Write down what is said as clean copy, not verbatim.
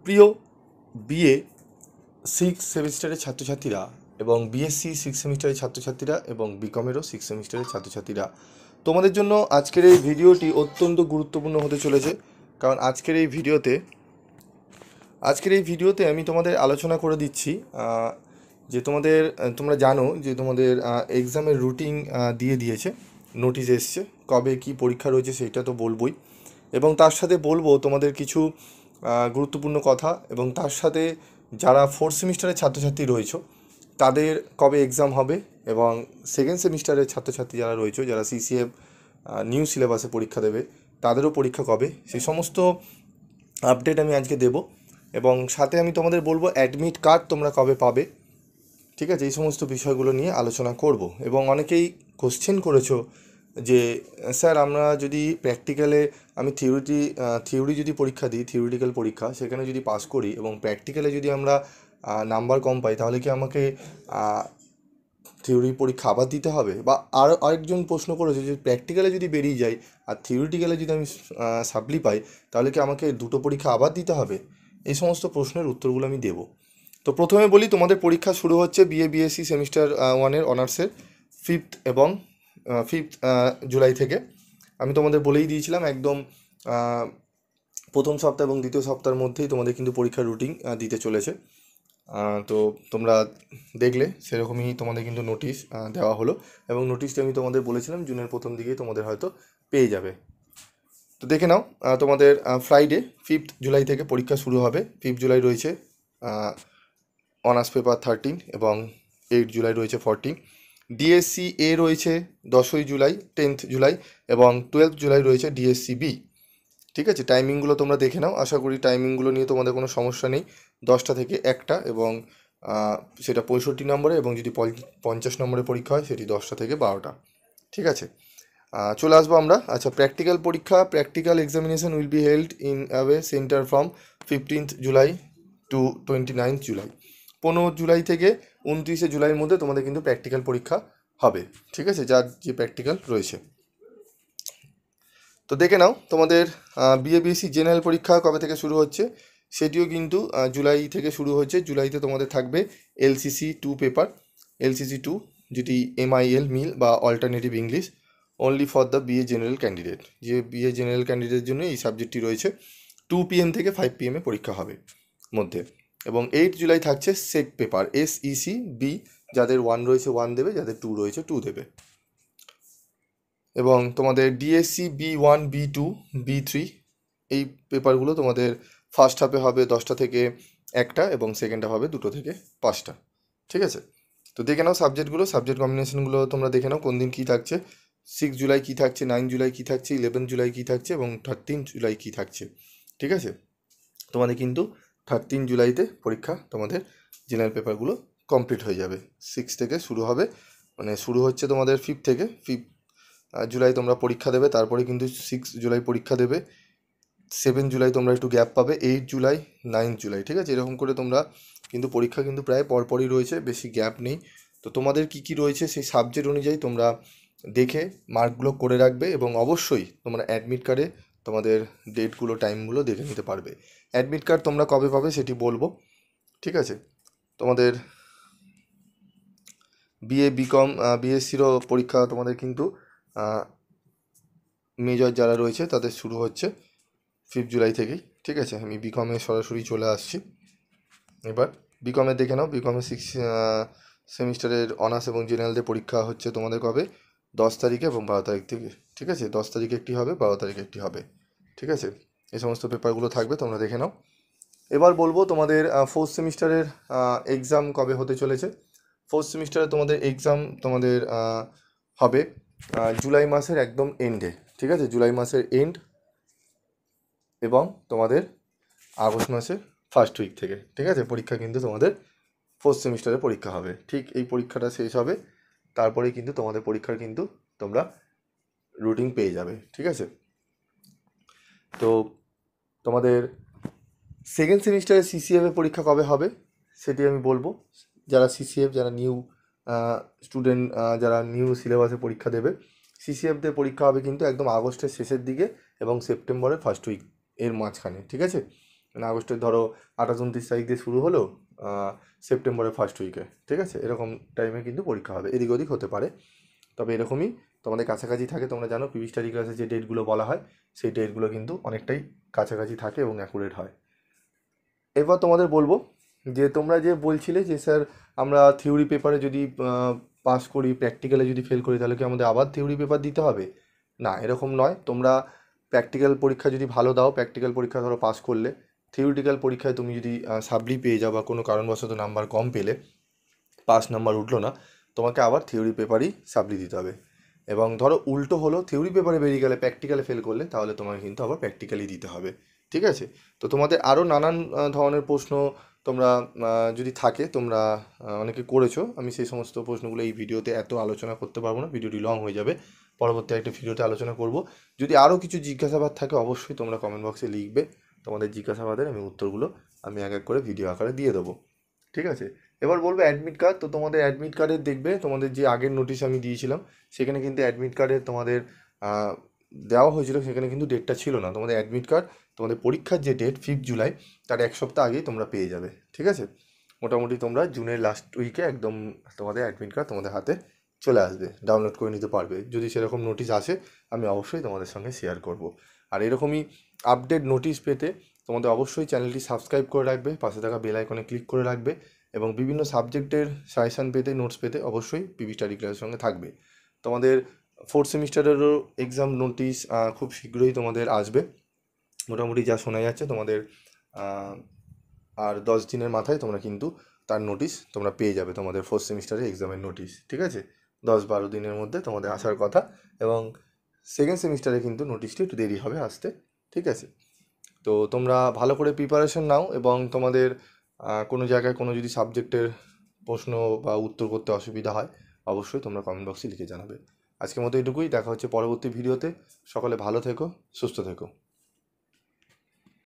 প্রিয় BA six সেমিস্টারের ছাত্রছাত্রীরা এবং বিএসসি সিক্স সেমিস্টারের ছাত্রছাত্রীরা এবং বিকমেরও সিক্স সেমিস্টারের ছাত্রছাত্রীরা, তোমাদের জন্য আজকের এই ভিডিওটি অত্যন্ত গুরুত্বপূর্ণ হতে চলেছে। কারণ আজকের এই ভিডিওতে আমি তোমাদের আলোচনা করে দিচ্ছি যে তোমরা জানো যে তোমাদের এক্সামের রুটিন দিয়ে দিয়েছে, নোটিশ এসছে, কবে কি পরীক্ষা রয়েছে সেটা তো বলবোই, এবং তার সাথে বলবো তোমাদের কিছু গুরুত্বপূর্ণ কথা, এবং তার সাথে যারা ফোর্থ সেমিস্টারের ছাত্রছাত্রী রয়েছে তাদের কবে এক্সাম হবে, এবং সেকেন্ড সেমিস্টারের ছাত্রছাত্রী যারা রয়েছে, যারা সিসিএফ নিউ সিলেবাসে পরীক্ষা দেবে, তাদেরও পরীক্ষা কবে, সেই সমস্ত আপডেট আমি আজকে দেব। এবং সাথে আমি তোমাদের বলবো অ্যাডমিট কার্ড তোমরা কবে পাবে, ঠিক আছে, এই সমস্ত বিষয়গুলো নিয়ে আলোচনা করব। এবং অনেকেই কোশ্চেন করেছো যে স্যার আমরা যদি প্র্যাকটিক্যালে আমি থিওরি যদি পরীক্ষা দিই, থিওরিটিক্যাল পরীক্ষা, সেখানে যদি পাস করি এবং প্র্যাকটিক্যালে যদি আমরা নাম্বার কম পাই, তাহলে কি আমাকে থিওরি পরীক্ষা আবার দিতে হবে? বা আরেকজন প্রশ্ন করেছে যে প্র্যাকটিক্যালে যদি বেরিয়ে যাই আর থিওরিটিক্যালে যদি আমি সাপ্লি পাই, তাহলে কি আমাকে দুটো পরীক্ষা আবার দিতে হবে? এই সমস্ত প্রশ্নের উত্তরগুলো আমি দেবো। তো প্রথমে বলি, তোমাদের পরীক্ষা শুরু হচ্ছে বিএসসি সেমিস্টার ওয়ানের অনার্সের ফিফথ জুলাই থেকে। আমি তোমাদের বলেই দিয়েছিলাম একদম প্রথম সপ্তাহ এবং দ্বিতীয় সপ্তাহের মধ্যেই তোমাদের কিন্তু পরীক্ষার রুটিন দিতে চলেছে। তো তোমরা দেখলে সেরকমই তোমাদের কিন্তু নোটিশ দেওয়া হলো, এবং নোটিশটা আমি তোমাদের বলেছিলাম জুনের প্রথম দিকেই তোমাদের হয়তো পেয়ে যাবে। তো দেখে নাও, তোমাদের ফ্রাইডে 5th জুলাই থেকে পরীক্ষা শুরু হবে। 5th জুলাই রয়েছে অনার্স পেপার 13 এবং 8 জুলাই রয়েছে 14। ডিএসসি এ রয়েছে 10ই জুলাই, 10th জুলাই, এবং 12th জুলাই রয়েছে ডিএসসি বি। ঠিক আছে, টাইমিংগুলো তোমরা দেখে নাও, আশা করি টাইমিংগুলো নিয়ে তোমাদের কোনো সমস্যা নেই। 10টা থেকে 1টা, এবং সেটা 65 নম্বরে, এবং যদি 50 নম্বরে পরীক্ষা হয় সেটি 10টা থেকে 12টা। ঠিক আছে, চলে আসবো আমরা। আচ্ছা, practical examination will be held in away centre from 15th July to 29th July. 15 July থেকে 29শে জুলাইয়ের মধ্যে তোমাদের কিন্তু প্র্যাকটিক্যাল পরীক্ষা হবে। ঠিক আছে, যার যে প্র্যাকটিক্যাল রয়েছে। তো দেখে নাও, তোমাদের বিএসসি জেনারেল পরীক্ষা কবে থেকে শুরু হচ্ছে, সেটিও কিন্তু জুলাই থেকে শুরু হচ্ছে। জুলাইতে তোমাদের থাকবে এলসিসি 2 পেপার, এলসিসি 2, যেটি MIL মিল বা alternative English, only for the BA general candidate. যে বিএ জেনারেল ক্যান্ডিডেটের জন্য এই সাবজেক্টটি রয়েছে। 2 PM থেকে 5 PM পরীক্ষা হবে মধ্যে। এবং 8 জুলাই থাকছে সেক পেপার, SEC বি, যাদের 1 রয়েছে 1 দেবে, যাদের 2 রয়েছে 2 দেবে। এবং তোমাদের ডিএসসি B1, B2, B3, এই পেপারগুলো তোমাদের ফার্স্ট হাফে হবে 10টা থেকে 1টা, এবং সেকেন্ড হাফ হবে 2টো থেকে 5টা। ঠিক আছে, তো দেখে নাও সাবজেক্ট কম্বিনেশনগুলো তোমরা দেখে নাও কোন দিন কী থাকছে। 6 জুলাই কী থাকছে, 9 জুলাই কী থাকছে, 11 জুলাই কী থাকছে, এবং 13 জুলাই কী থাকছে। ঠিক আছে, তোমাদের কিন্তু 13 জুলাইতে পরীক্ষা, তোমাদের জেনারেল পেপারগুলো কমপ্লিট হয়ে যাবে। 6 থেকে শুরু হবে, মানে শুরু হচ্ছে তোমাদের 5 থেকে। 5 জুলাই তোমরা পরীক্ষা দেবে, তারপরে কিন্তু 6 জুলাই পরীক্ষা দেবে। 7 জুলাই তোমরা একটু গ্যাপ পাবে, 8 জুলাই, 9 জুলাই। ঠিক আছে, এরকম করে তোমরা কিন্তু পরীক্ষা কিন্তু প্রায় পরপরই রয়েছে, বেশি গ্যাপ নেই। তো তোমাদের কি কি রয়েছে সেই সাবজেক্ট অনুযায়ী তোমরা দেখে মার্কগুলো করে রাখবে, এবং অবশ্যই তোমরা অ্যাডমিট কার্ডে তোমাদের ডেটগুলো, টাইমগুলো দেখে নিতে পারবে। অ্যাডমিট কার্ড তোমরা কবে পাবে সেটি বলবো। ঠিক আছে, তোমাদের বিকম, বিএসসিরও পরীক্ষা তোমাদের কিন্তু মেজর যারা রয়েছে তাদের শুরু হচ্ছে 5 জুলাই থেকেই। ঠিক আছে, আমি বিকমে সরাসরি চলে আসছি। এবার বিকমে দেখে নাও, বিকমে 6 সেমিস্টারের অনার্স এবং জেনারেলদের পরীক্ষা হচ্ছে তোমাদের কবে, 10 তারিখে এবং 12 তারিখ থেকে। ঠিক আছে, 10 তারিখে একটি হবে, 12 তারিখে একটি হবে। ঠিক আছে, এই সমস্ত পেপারগুলো থাকবে, তোমরা দেখে নাও। এবার বলবো তোমাদের ফোর্থ সেমিস্টারের এক্সাম কবে হতে চলেছে। ফোর্থ সেমিস্টারে তোমাদের এক্সাম তোমাদের হবে জুলাই মাসের একদম এন্ডে। ঠিক আছে, জুলাই মাসের এন্ড, এবং তোমাদের আগস্ট মাসের ফার্স্ট উইক থেকে। ঠিক আছে, পরীক্ষা কিন্তু তোমাদের ফোর্থ সেমিস্টারে পরীক্ষা হবে। ঠিক এই পরীক্ষাটা শেষ হবে, তারপরেই কিন্তু তোমাদের পরীক্ষার কিন্তু তোমরা রুটিন পেয়ে যাবে। ঠিক আছে, তো তোমাদের সেকেন্ড সেমিস্টারে সিসিএফের পরীক্ষা কবে হবে সেটি আমি বলবো। যারা সিসিএফ, যারা নিউ স্টুডেন্ট, যারা নিউ সিলেবাসে পরীক্ষা দেবে, সিসিএফদের পরীক্ষা হবে কিন্তু একদম আগস্টের শেষের দিকে এবং সেপ্টেম্বরের ফার্স্ট উইক এর মাঝখানে। ঠিক আছে, মানে আগস্টের ধরো 28-29 তারিখ দিয়ে শুরু হলো, সেপ্টেম্বরের ফার্স্ট উইকে, ঠিক আছে, এরকম টাইমে কিন্তু পরীক্ষা হবে, এদিক ওদিক হতে পারে, তবে এরকমই তোমাদের কাছাকাছি থাকে। তোমরা জানো পিভি স্টাডি ক্লাসে যে ডেটগুলো বলা হয় সেই ডেটগুলো কিন্তু অনেকটাই কাছাকাছি থাকে এবং অ্যাকুরেট হয়। এবার তোমাদের বলবো যে তোমরা যে বলছিলে যে স্যার আমরা থিওরি পেপারে যদি পাস করি, প্র্যাকটিক্যালে যদি ফেল করি, তাহলে কি আমাদের আবার থিওরি পেপার দিতে হবে? না, এরকম নয়। তোমরা প্র্যাকটিক্যাল পরীক্ষা যদি ভালো দাও, প্র্যাকটিক্যাল পরীক্ষা ধরো পাস করলে, থিওরিটিক্যাল পরীক্ষায় তুমি যদি সাপ্লি পেয়ে যাও বা কোনো কারণবশত নাম্বার কম পেলে, পাস নাম্বার উঠলো না, তোমাকে আবার থিওরি পেপারই সাপ্লি দিতে হবে। এবং ধরো উল্টো হলো, থিওরি পেপারে বেরিয়ে গেলে প্র্যাকটিক্যালে ফেল করলে, তাহলে তোমাকে কিন্তু আবার প্র্যাকটিক্যালি দিতে হবে, ঠিক আছে? তো তোমাদের আরও নানান ধরনের প্রশ্ন তোমরা যদি থাকে, তোমরা অনেকে করেছো, আমি সেই সমস্ত প্রশ্নগুলো এই ভিডিওতে এত আলোচনা করতে পারবো না, ভিডিওটি লং হয়ে যাবে, পরবর্তী একটা ভিডিওতে আলোচনা করব। যদি আরও কিছু জিজ্ঞাসাবাদ থাকে অবশ্যই তোমরা কমেন্ট বক্সে লিখবে, তোমাদের জিজ্ঞাসাবাদের আমি উত্তরগুলো আমি এক এক করে ভিডিও আকারে দিয়ে দেবো, ঠিক আছে? এবার বলবো অ্যাডমিট কার্ড। তো তোমাদের অ্যাডমিট কার্ডের দেখবে, তোমাদের যে আগের নোটিশ আমি দিয়েছিলাম সেখানে কিন্তু অ্যাডমিট কার্ডের তোমাদের দেওয়া হয়েছিল, সেখানে কিন্তু ডেটটা ছিল না। তোমাদের অ্যাডমিট কার্ড তোমাদের পরীক্ষার যে ডেট 5 জুলাই, তার এক সপ্তাহ আগেই তোমরা পেয়ে যাবে, ঠিক আছে? মোটামুটি তোমরা জুনের লাস্ট উইকে একদম তোমাদের অ্যাডমিট কার্ড তোমাদের হাতে চলে আসবে, ডাউনলোড করে নিতে পারবে। যদি সেরকম নোটিশ আসে আমি অবশ্যই তোমাদের সঙ্গে শেয়ার করব। আর এরকমই আপডেট নোটিশ পেতে তোমাদের অবশ্যই চ্যানেলটি সাবস্ক্রাইব করে রাখবে, পাশে থাকা বেল আইকনে ক্লিক করে রাখবে, এবং বিভিন্ন সাবজেক্টের সাজেশান পেতে, নোটস পেতে অবশ্যই পিভি স্টাডি ক্লাসের সঙ্গে থাকবে। তোমাদের 4th সেমিস্টারেরও এক্সাম নোটিশ খুব শীঘ্রই তোমাদের আসবে, মোটামুটি যা শোনা যাচ্ছে তোমাদের আর 10 দিনের মাথায় তোমরা কিন্তু তার নোটিশ তোমরা পেয়ে যাবে, তোমাদের 4th সেমিস্টারের এক্সামের নোটিশ, ঠিক আছে? 10-12 দিনের মধ্যে তোমাদের আসার কথা, এবং সেকেন্ড সেমিস্টারে কিন্তু নোটিশটি একটু দেরি হবে আসতে, ঠিক আছে? তো তোমরা ভালো করে প্রিপারেশন নাও, এবং তোমাদের কোনো জায়গায় কোনো যদি সাবজেক্টের প্রশ্ন বা উত্তর করতে অসুবিধা হয় অবশ্যই তোমরা কমেন্ট বক্সে লিখে জানাবে। আজকের মতো এটুকুই, দেখা হচ্ছে পরবর্তী ভিডিওতে। সকলে ভালো থেকো, সুস্থ থেকো।